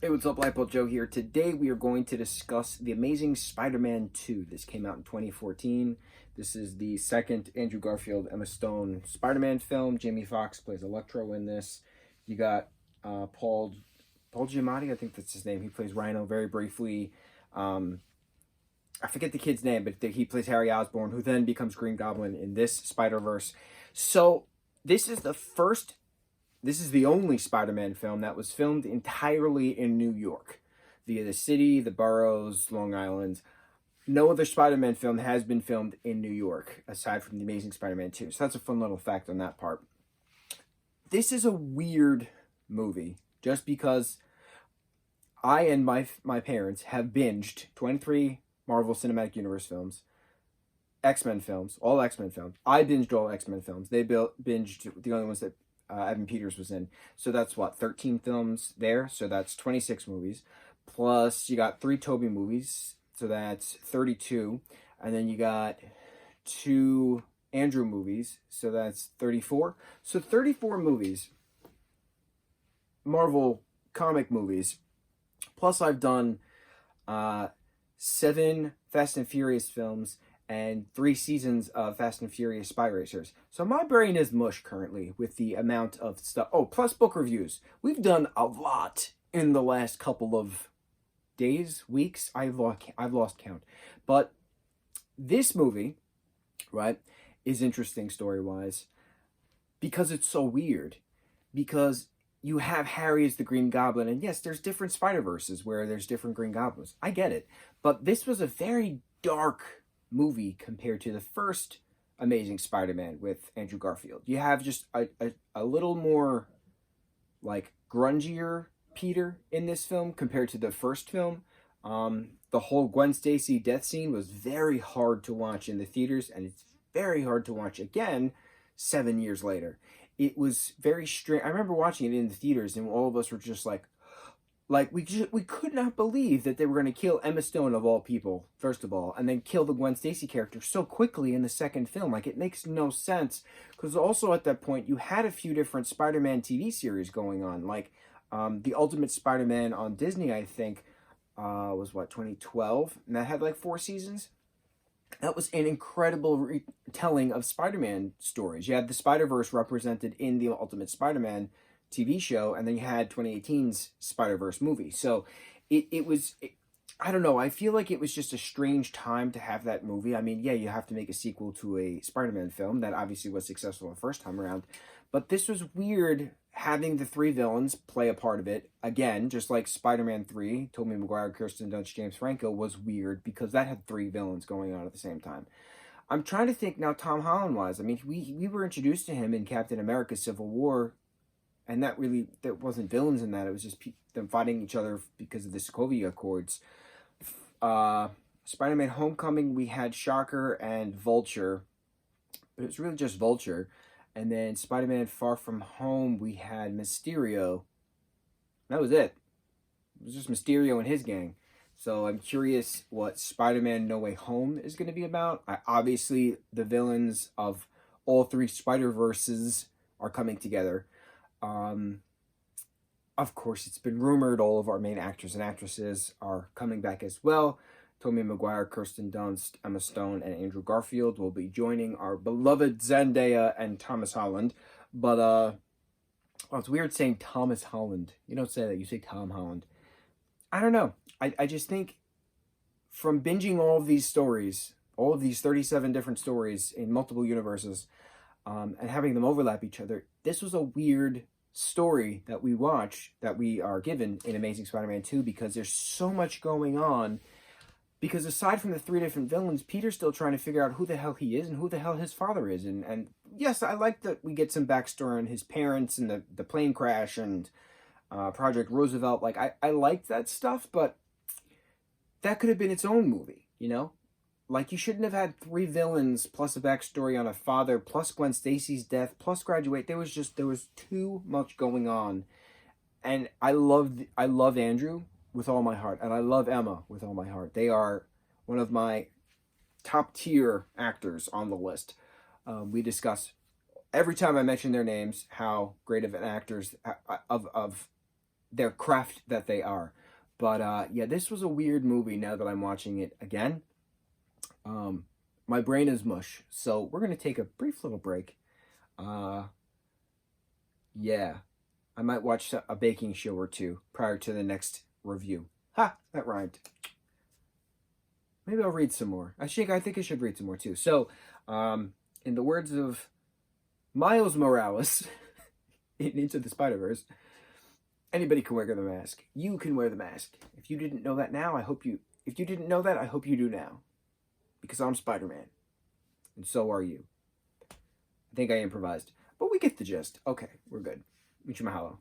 Hey, what's up, lightboltjoe here. Today we are going to discuss The Amazing Spider-Man 2. This came out in 2014. This is the second Andrew Garfield, Emma Stone Spider-Man film. Jamie Foxx plays Electro in this. You got Paul Giamatti, I think that's his name. He plays Rhino very briefly. I forget the kid's name, but he plays Harry Osborn, who then becomes Green Goblin in this Spider-Verse. So this is the only Spider-Man film that was filmed entirely in New York, via the city, the boroughs, Long Island. No other Spider-Man film has been filmed in New York, aside from The Amazing Spider-Man 2. So that's a fun little fact on that part. This is a weird movie, just because I and my parents have binged 23 Marvel Cinematic Universe films, X-Men films, all X-Men films. I binged all X-Men films. They binged the only ones that Evan Peters was in. So that's what, 13 films there. So that's 26 movies. Plus you got 3 Tobey movies. So that's 32. And then you got 2 Andrew movies. So that's 34. So 34 movies. Marvel comic movies. Plus I've done 7 Fast and Furious films and 3 seasons of Fast and Furious Spy Racers. So my brain is mush currently with the amount of stuff. Oh, plus book reviews. We've done a lot in the last couple of days, weeks. I've lost count. But this movie, right, is interesting story-wise because it's so weird. Because you have Harry as the Green Goblin, and yes, there's different Spider-Verses where there's different Green Goblins. I get it. But this was a very dark movie compared to the first Amazing Spider-Man with Andrew Garfield. You have just a little more like grungier Peter in this film compared to the first film. The whole Gwen Stacy death scene was very hard to watch in the theaters, and it's very hard to watch again 7 years later. It was very strange. I remember watching it in the theaters, and all of us were just like we could not believe that they were going to kill Emma Stone of all people, first of all, and then kill the Gwen Stacy character so quickly in the second film. Like, it makes no sense, because also at that point you had a few different Spider-Man TV series going on, like the Ultimate Spider-Man on Disney, I think, was what, 2012, and that had like 4 seasons. That was an incredible retelling of Spider-Man stories. You had the Spider-Verse represented in the Ultimate Spider-Man TV show, and then you had 2018's Spider-Verse movie. So it was, I don't know, I feel like it was just a strange time to have that movie. I mean, yeah, you have to make a sequel to a Spider-Man film that obviously was successful the first time around, but this was weird having the 3 villains play a part of it. Again, just like Spider-Man 3, Tobey Maguire, Kirsten Dunst, James Franco, was weird because that had 3 villains going on at the same time. I'm trying to think now Tom Holland-wise. I mean, we were introduced to him in Captain America Civil War, and there wasn't villains in that. It was just them fighting each other because of the Sokovia Accords. Spider-Man Homecoming, we had Shocker and Vulture, but it was really just Vulture. And then Spider-Man Far From Home, we had Mysterio. That was it. It was just Mysterio and his gang. So I'm curious what Spider-Man No Way Home is going to be about. Obviously, the villains of all 3 Spider-Verses are coming together. Of course, it's been rumored all of our main actors and actresses are coming back as well. Tobey Maguire, Kirsten Dunst, Emma Stone, and Andrew Garfield will be joining our beloved Zendaya and Thomas Holland. But, well, it's weird saying Thomas Holland. You don't say that, you say Tom Holland. I don't know. I just think from binging all of these stories, all of these 37 different stories in multiple universes, and having them overlap each other, this was a weird story that we watch, that we are given in Amazing Spider-Man 2, because there's so much going on. Because aside from the 3 different villains, Peter's still trying to figure out who the hell he is and who the hell his father is. And yes, I like that we get some backstory on his parents and the plane crash and Project Roosevelt. Like, I like that stuff, but that could have been its own movie, you know? Like, you shouldn't have had 3 villains plus a backstory on a father plus Gwen Stacy's death plus Graduate. There was too much going on. And I love Andrew with all my heart, and I love Emma with all my heart. They are one of my top tier actors on the list. We discuss every time I mention their names how great of an actors of their craft that they are. But yeah, this was a weird movie now that I'm watching it again. My brain is mush, so we're gonna take a brief little break. Uh, yeah, I might watch a baking show or two prior to the next review. Ha, that rhymed. Maybe I'll read some more. I think I should read some more too. So, in the words of Miles Morales in Into the Spider-Verse, anybody can wear the mask. You can wear the mask. If you didn't know that now, if you didn't know that, I hope you do now. Because I'm Spider-Man. And so are you. I think I improvised. But we get the gist. Okay, we're good. Mucho mahalo.